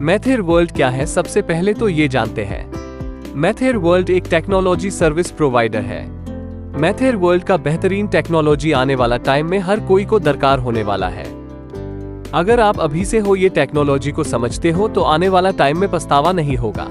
मेथेर world क्या है, सबसे पहले तो ये जानते हैं। मेथेर वर्ल्ड एक टेक्नोलॉजी सर्विस प्रोवाइडर है। मेथेर वर्ल्ड का बेहतरीन टेक्नोलॉजी आने वाला टाइम में हर कोई को दरकार होने वाला है। अगर आप अभी से हो ये टेक्नोलॉजी को समझते हो तो आने वाला टाइम में पछतावा नहीं होगा।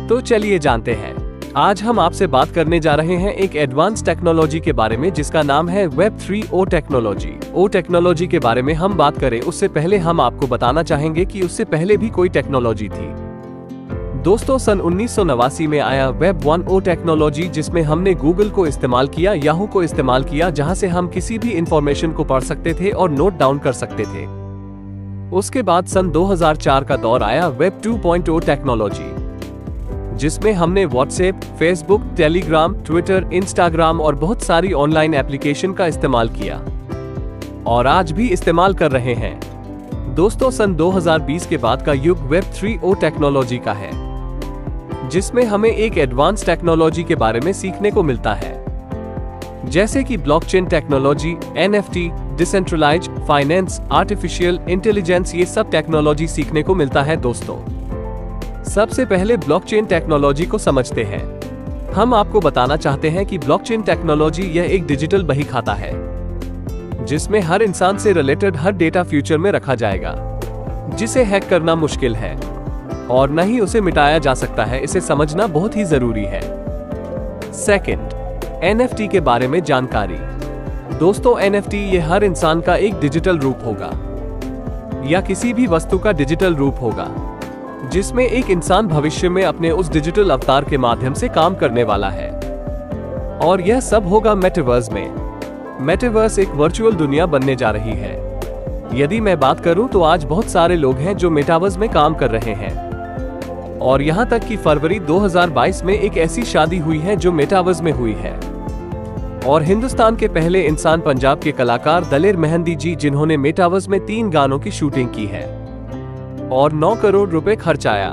तो चलिए जानते हैं। आज हम आपसे बात करने जा रहे हैं एक एडवांस टेक्नोलॉजी के बारे में जिसका नाम है वेब 3 टेक्नोलॉजी। ओ टेक्नोलॉजी के बारे में हम बात करें उससे पहले हम आपको बताना चाहेंगे कि उससे पहले भी कोई टेक्नोलॉजी थी। दोस्तों, सन 1989 में आया वेब 1 टेक्नोलॉजी, जिसमें हमने गूगल को इस्तेमाल किया, याहू को इस्तेमाल किया, जहां से हम किसी भी इंफॉर्मेशन को पढ़ सकते थे और नोट डाउन कर सकते थे। उसके बाद सन 2004 का दौर आया वेब 2 टेक्नोलॉजी, जिसमें हमने WhatsApp, Facebook, Telegram, Twitter, Instagram और बहुत सारी ऑनलाइन एप्लीकेशन का इस्तेमाल किया और आज भी इस्तेमाल कर रहे हैं। दोस्तों, सन 2020 के बाद का युग वेब 3 टेक्नोलॉजी का है, जिसमें हमें एक एडवांस टेक्नोलॉजी के बारे में सीखने को मिलता है, जैसे कि blockchain technology, NFT, decentralised finance, artificial intelligence. ये सब टेक्नोलॉजी सीखने को मिलता है। दोस्तों, सबसे पहले ब्लॉकचेन टेक्नोलॉजी को समझते हैं। हम आपको बताना चाहते हैं कि ब्लॉकचेन टेक्नोलॉजी यह एक डिजिटल बही खाता है, जिसमें हर इंसान से रिलेटेड हर डेटा फ्यूचर में रखा जाएगा, जिसे हैक करना मुश्किल है और न ही उसे मिटाया जा सकता है। इसे समझना बहुत ही जरूरी है। सेकंड, NFT के बारे में जानकारी। दोस्तों, NFT ये हर इंसान का एक डिजिटल रूप होगा या किसी भी वस्तु का डिजिटल रूप होगा, जिसमें एक इंसान भविष्य में अपने उस डिजिटल अवतार के माध्यम से काम करने वाला है और यह सब होगा मेटावर्स में। मेटावर्स एक वर्चुअल दुनिया बनने जा रही है। यदि मैं बात करूं तो आज बहुत सारे लोग हैं जो मेटावर्स में काम कर रहे हैं और यहां तक कि फरवरी 2022 में एक ऐसी शादी हुई है जो मेटावर्स में हुई है। और हिंदुस्तान के पहले इंसान पंजाब के कलाकार दलेर मेहंदी जी, जिन्होंने मेटावर्स में 3 गानों की शूटिंग की है और 9 करोड़ रुपए खर्च आया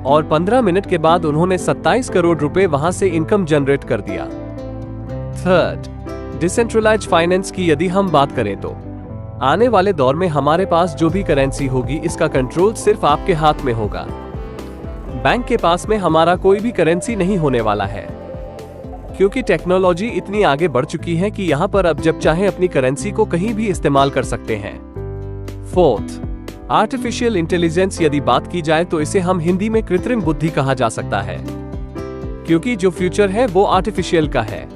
और 15 मिनट के बाद उन्होंने 27 करोड़ रुपए वहां से इनकम जनरेट कर दिया। थर्ड, डिसेंट्रलाइज्ड फाइनेंस की यदि हम बात करें तो आने वाले दौर में हमारे पास जो भी करेंसी होगी, इसका कंट्रोल सिर्फ आपके हाथ में होगा। बैंक के पास में हमारा कोई भी करेंसी नहीं होने वाला है, क्योंकि टेक्नोलॉजी इतनी आगे बढ़ चुकी है कि यहाँ पर अब जब चाहे अपनी करेंसी को कहीं भी इस्तेमाल कर सकते हैं। Fourth, artificial intelligence. यदि बात की जाए तो इसे हम हिंदी में कृत्रिम बुद्धि कहा जा सकता है, क्योंकि जो फ्यूचर है वो आर्टिफिशियल का है।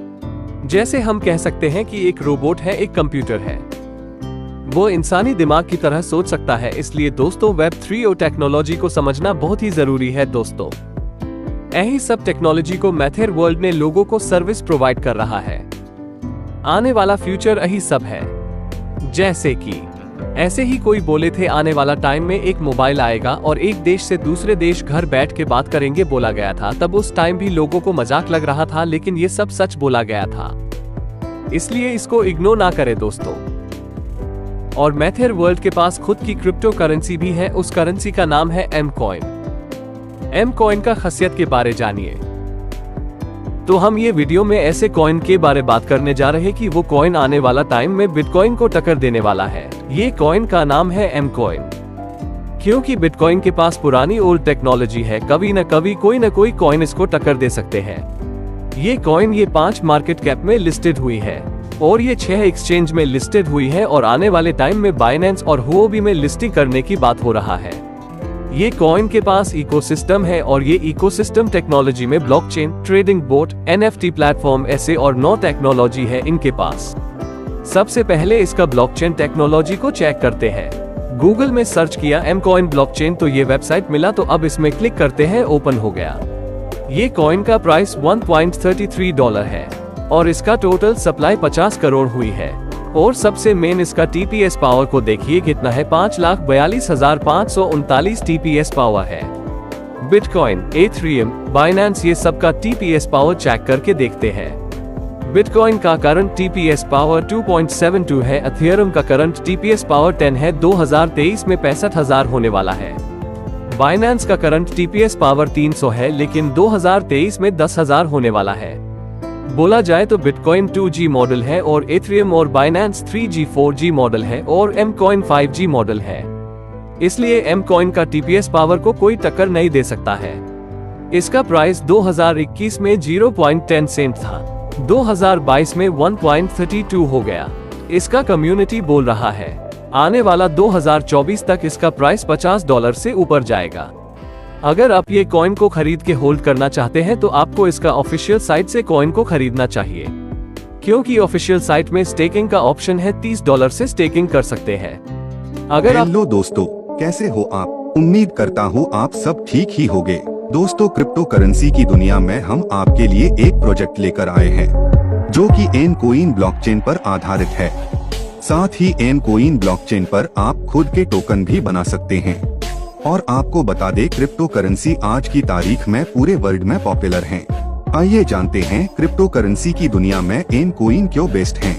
जैसे हम कह सकते हैं कि एक रोबोट है, एक कंप्यूटर है, वो इंसानी दिमाग की तरह सोच सकता है। इसलिए दोस्तों, वेब 3 टेक्नोलॉजी को समझना बहुत ही जरूरी है। दोस्तों, यही सब टेक्नोलॉजी को मेथेर वर्ल्ड ने लोगों को सर्विस प्रोवाइड कर रहा है। आने वाला फ्यूचर यही सब है। जैसे कि ऐसे ही कोई बोले थे आने वाला टाइम में एक मोबाइल आएगा और एक देश से दूसरे देश घर बैठ के बात करेंगे, बोला गया था। तब उस टाइम भी लोगों को मजाक लग रहा था, लेकिन ये सब सच बोला गया था, इसलिए इसको इग्नोर ना करें दोस्तों। और मेथेर वर्ल्ड के पास खुद की क्रिप्टो करेंसी भी है। उस करेंसी का नाम है एम कॉइन का खासियत के बारे जानिए। तो हम ये वीडियो में ऐसे कॉइन के बारे बात करने जा रहे हैं कि वो कॉइन आने वाला टाइम में बिटकॉइन को टक्कर देने वाला है। ये कॉइन का नाम है एम कॉइन, क्योंकि बिटकॉइन के पास पुरानी ओल्ड टेक्नोलॉजी है। कभी न कभी कोई न कोई कॉइन इसको टक्कर दे सकते हैं। ये कॉइन ये 5 मार्केट कैप में लिस्टेड हुई है और ये 6 एक्सचेंज में लिस्टेड हुई है और आने वाले टाइम में बाइनेंस और हुओबी में लिस्टिंग करने की बात हो रहा है। ये कॉइन के पास इकोसिस्टम है और ये इकोसिस्टम टेक्नोलॉजी में blockchain, trading boat, NFT platform ऐसे और 9 टेक्नोलॉजी है इनके पास। सबसे पहले इसका ब्लॉकचेन टेक्नोलॉजी को चेक करते हैं। गूगल में सर्च किया एम कॉइन ब्लॉकचेन तो ये वेबसाइट मिला, तो अब इसमें क्लिक करते हैं, ओपन हो गया। ये कॉइन का प्राइस $1.33 है और इसका टोटल सप्लाई 50 करोड़ हुई है। और सबसे मेन इसका TPS पावर को देखिए कितना है, 5,42,539 TPS पावर है। बिटकॉइन, एथेरियम, बाइनेंस ये सब का TPS पावर चेक करके देखते हैं। बिटकॉइन का करंट TPS पावर 2.72 है। एथेरियम का करंट TPS पावर 10 है। 2023 में 65,000 होने वाला है। बाइनेंस का करंट TPS पावर 300 है, लेकिन 2023 में 10,000 होने वाला है। बोला जाए तो बिटकॉइन 2G मॉडल है और एथेरियम और बाइनेंस 3G 4G मॉडल है और एम कॉइन 5G मॉडल है। इसलिए एम कॉइन का टीपीएस पावर को कोई टक्कर नहीं दे सकता है। इसका प्राइस 2021 में 0.10 सेंट था, 2022 में 1.32 हो गया। इसका कम्युनिटी बोल रहा है आने वाला 2024 तक इसका प्राइस $50 से ऊपर जाएगा। अगर आप ये कॉइन को खरीद के होल्ड करना चाहते हैं तो आपको इसका ऑफिशियल साइट से कॉइन को खरीदना चाहिए, क्योंकि ऑफिशियल साइट में स्टेकिंग का ऑप्शन है, $30 से स्टेकिंग कर सकते हैं। अगर आप हेलो दोस्तों, कैसे हो आप? उम्मीद करता हूँ आप सब ठीक ही होंगे। दोस्तों, क्रिप्टो करेंसी की दुनिया में हम आपके लिए एक प्रोजेक्ट लेकर आए हैं जो कि एन कोइन ब्लॉकचेन पर आधारित है। साथ ही एन कोइन ब्लॉकचेन पर आप खुद के टोकन भी बना सकते हैं। और आपको बता दें, क्रिप्टो करेंसी आज की तारीख में पूरे वर्ल्ड में पॉपुलर हैं। आइए जानते हैं क्रिप्टो करेंसी की दुनिया में एन कोइन क्यों बेस्ट हैं।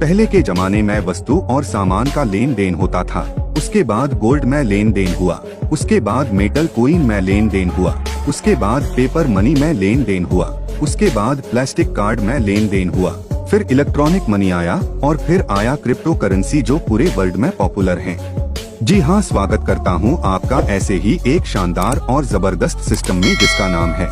पहले के जमाने में वस्तु और सामान का लेन देन होता था, उसके बाद गोल्ड में लेन देन हुआ, उसके बाद मेटल कोइन में लेन देन हुआ, उसके बाद पेपर मनी में लेन देन हुआ, उसके बाद प्लास्टिक कार्ड में लेन देन हुआ, फिर इलेक्ट्रॉनिक मनी आया और फिर आया क्रिप्टो करेंसी जो पूरे वर्ल्ड में पॉपुलर है। जी हाँ, स्वागत करता हूँ आपका ऐसे ही एक शानदार और जबरदस्त सिस्टम में जिसका नाम है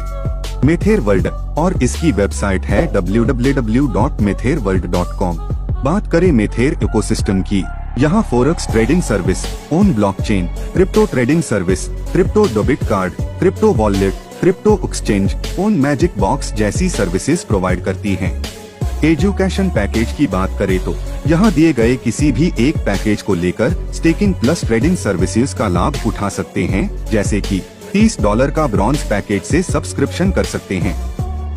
मेथेर वर्ल्ड और इसकी वेबसाइट है www.methereworld.com। बात करें मेथेर इकोसिस्टम की, यहाँ forex trading service, own blockchain, crypto trading service, crypto debit card, crypto wallet, crypto exchange, own magic box जैसी सर्विसेज प्रोवाइड करती हैं। एजुकेशन पैकेज की बात करें तो यहाँ दिए गए किसी भी एक पैकेज को लेकर स्टेकिंग प्लस ट्रेडिंग सर्विसेज का लाभ उठा सकते हैं, जैसे कि $30 का ब्रॉन्ज पैकेज से सब्सक्रिप्शन कर सकते हैं।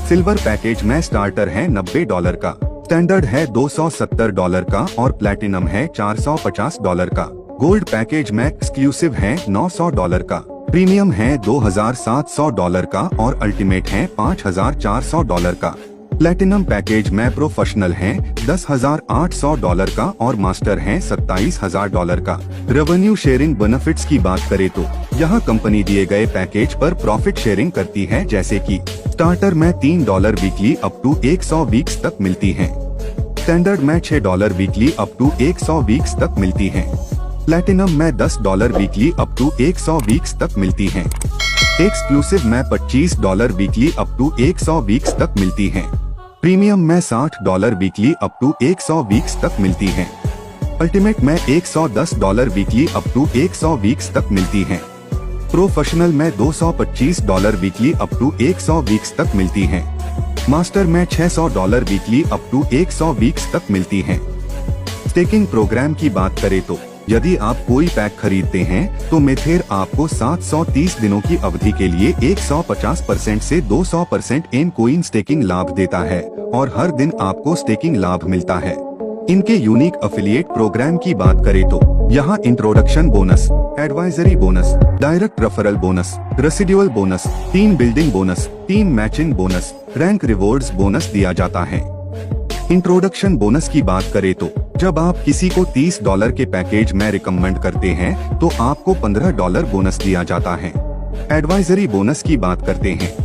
सिल्वर पैकेज में स्टार्टर है $90 का, स्टैंडर्ड है $270 का और प्लैटिनम है $450 का। गोल्ड पैकेज में एक्सक्लूसिव है $900 का, प्रीमियम है $2700 का और अल्टीमेट है $5400 का। प्लैटिनम पैकेज में प्रोफेशनल है $10,800 का और मास्टर है $27,000 का। रेवेन्यू शेयरिंग बेनिफिट्स की बात करें तो यहाँ कंपनी दिए गए पैकेज पर प्रॉफिट शेयरिंग करती है, जैसे कि स्टार्टर में $3 वीकली अप टू 100 वीक्स तक मिलती है, स्टैंडर्ड में $6 वीकली अप टू 100 वीक्स तक मिलती है, प्लैटिनम में $10 वीकली अप टू 100 वीक्स तक मिलती है, एक्सक्लूसिव में $25 वीकली अप टू 100 वीक्स तक मिलती है, प्रीमियम में $60 वीकली अप टू 100 वीक्स तक मिलती है, अल्टीमेट में $110 वीकली अप टू 100 वीक्स तक मिलती है, प्रोफेशनल में $225 वीकली अप टू 100 वीक्स तक मिलती है, मास्टर में $600 वीकली अप टू 100 वीक्स तक मिलती है। स्टेकिंग प्रोग्राम की बात करें तो यदि आप कोई पैक खरीदते हैं तो मेथेर आपको 730 दिनों की अवधि के लिए 150% से 200% एन कोइन स्टेकिंग लाभ देता है और हर दिन आपको स्टेकिंग लाभ मिलता है। इनके यूनिक एफिलिएट प्रोग्राम की बात करें तो यहाँ introduction bonus, advisory bonus, direct referral bonus, residual bonus, team building bonus, team matching bonus, rank rewards bonus दिया जाता है। इंट्रोडक्शन बोनस की बात करें तो जब आप किसी को $30 के पैकेज में रिकमेंड करते हैं तो आपको $15 बोनस दिया जाता है। एडवाइजरी बोनस की बात करते हैं,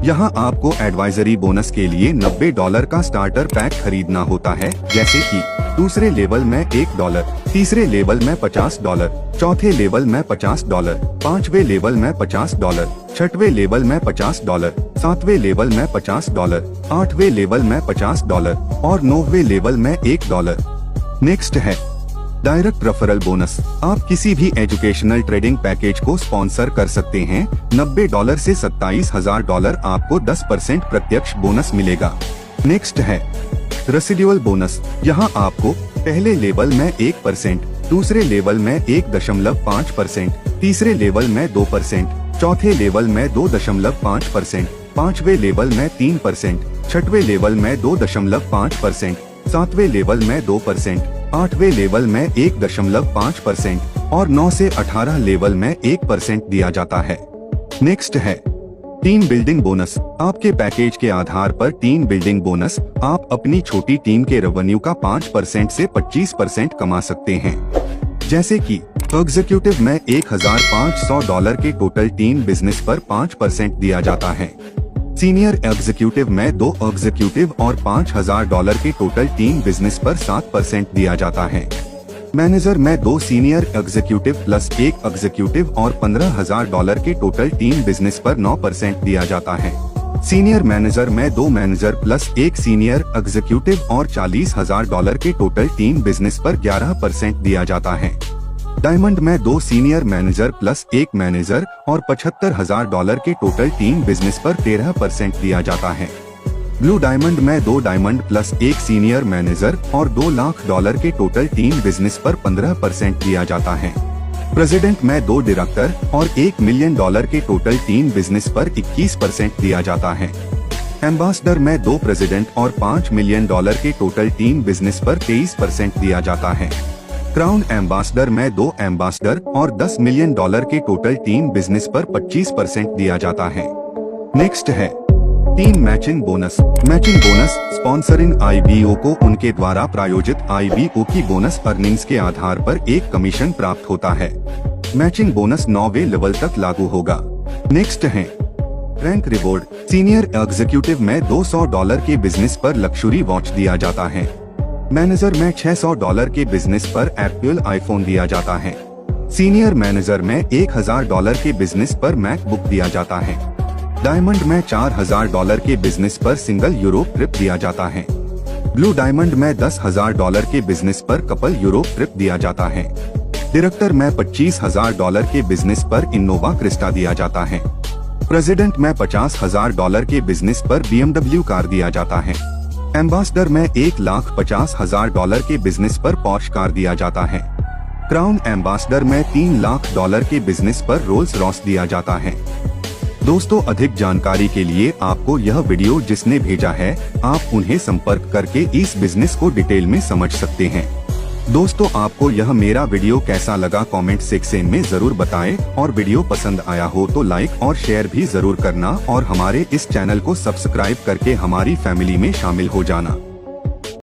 यहाँ आपको एडवाइजरी बोनस के लिए $90 का स्टार्टर पैक खरीदना होता है, जैसे कि दूसरे लेवल में $1, तीसरे लेवल में $50, चौथे लेवल में $50, पांचवे लेवल में $50, छठवें लेवल में $50, सातवें लेवल में $50, आठवें लेवल में $50 और 9वें लेवल में $1। नेक्स्ट है डायरेक्ट रेफरल बोनस। आप किसी भी एजुकेशनल ट्रेडिंग पैकेज को स्पॉन्सर कर सकते हैं। $90 से $27,000 आपको 10% प्रत्यक्ष बोनस मिलेगा। नेक्स्ट है रेसिडुअल बोनस। यहाँ आपको पहले लेवल में 1%, दूसरे लेवल में 1.5%, तीसरे लेवल में 2%, चौथे लेवल में 2.5%, पांचवे लेवल में 3%, छठवें लेवल में 2.5%, सातवें लेवल में 2%, आठवें लेवल में 1.5% और 9 से 18 लेवल में 1% दिया जाता है। नेक्स्ट है टीम बिल्डिंग बोनस। आपके पैकेज के आधार पर टीम बिल्डिंग बोनस आप अपनी छोटी टीम के रेवेन्यू का 5% से 25% कमा सकते हैं। जैसे कि एग्जीक्यूटिव में $1,500 के टोटल टीम बिजनेस पर 5% दिया जाता है। सीनियर एग्जीक्यूटिव में 2 एग्जीक्यूटिव और $5,000 के टोटल टीम बिजनेस पर 7% दिया जाता है। मैनेजर में 2 सीनियर एग्जीक्यूटिव प्लस 1 एग्जीक्यूटिव और $15,000 के टोटल टीम बिजनेस पर 9% दिया जाता है। सीनियर मैनेजर में 2 मैनेजर प्लस 1 सीनियर एग्जीक्यूटिव और $40,000 के टोटल टीम बिजनेस पर 11% दिया जाता है। डायमंड में 2 सीनियर मैनेजर प्लस 1 मैनेजर और $75,000 के टोटल टीम बिजनेस पर 13% दिया जाता है। ब्लू डायमंड में 2 डायमंड प्लस 1 सीनियर मैनेजर और $2 लाख के टोटल टीम बिजनेस पर 15% दिया जाता है। प्रेसिडेंट में 2 डायरेक्टर और $1 मिलियन के टोटल टीम बिजनेस पर 21% दिया जाता है। एम्बेसडर में 2 प्रेसिडेंट और $5 मिलियन के टोटल टीम बिजनेस पर 23% दिया जाता है। क्राउन एम्बेसडर में 2 एम्बेसडर और $10 मिलियन के टोटल टीम बिजनेस पर 25% दिया जाता है। नेक्स्ट है team matching bonus. Matching bonus sponsoring IBO को उनके द्वारा प्रायोजित IBO की बोनस अर्निंग्स के आधार पर एक कमीशन प्राप्त होता है। मैचिंग बोनस 9वें लेवल तक लागू होगा। नेक्स्ट है रैंक रिवॉर्ड। सीनियर एग्जीक्यूटिव में $200 के बिजनेस पर लग्जरी वॉच दिया जाता है। मैनेजर में $600 के बिजनेस पर एप्पल आईफोन दिया जाता है। सीनियर मैनेजर में $1,000 के बिजनेस पर मैकबुक दिया जाता है। डायमंड में $4,000 के बिजनेस पर सिंगल यूरोप ट्रिप दिया जाता है। ब्लू डायमंड में $10,000 के बिजनेस पर कपल यूरोप ट्रिप दिया जाता है। डायरेक्टर में $25,000 के बिजनेस पर इनोवा क्रिस्टा दिया जाता है। प्रेसिडेंट में $50,000 के बिजनेस पर BMW कार दिया जाता है। एम्बेसडर में $1,50,000 के बिजनेस पर पॉर्श कार दिया जाता है। क्राउन एम्बेसडर में $3 लाख के बिजनेस पर रोल्स रॉयस दिया जाता है। दोस्तों, अधिक जानकारी के लिए आपको यह वीडियो जिसने भेजा है आप उन्हें संपर्क करके इस बिजनेस को डिटेल में समझ सकते हैं। दोस्तों, आपको यह मेरा वीडियो कैसा लगा कमेंट सेक्शन में जरूर बताएं और वीडियो पसंद आया हो तो लाइक और शेयर भी जरूर करना और हमारे इस चैनल को सब्सक्राइब करके हमारी फैमिली में शामिल हो जाना।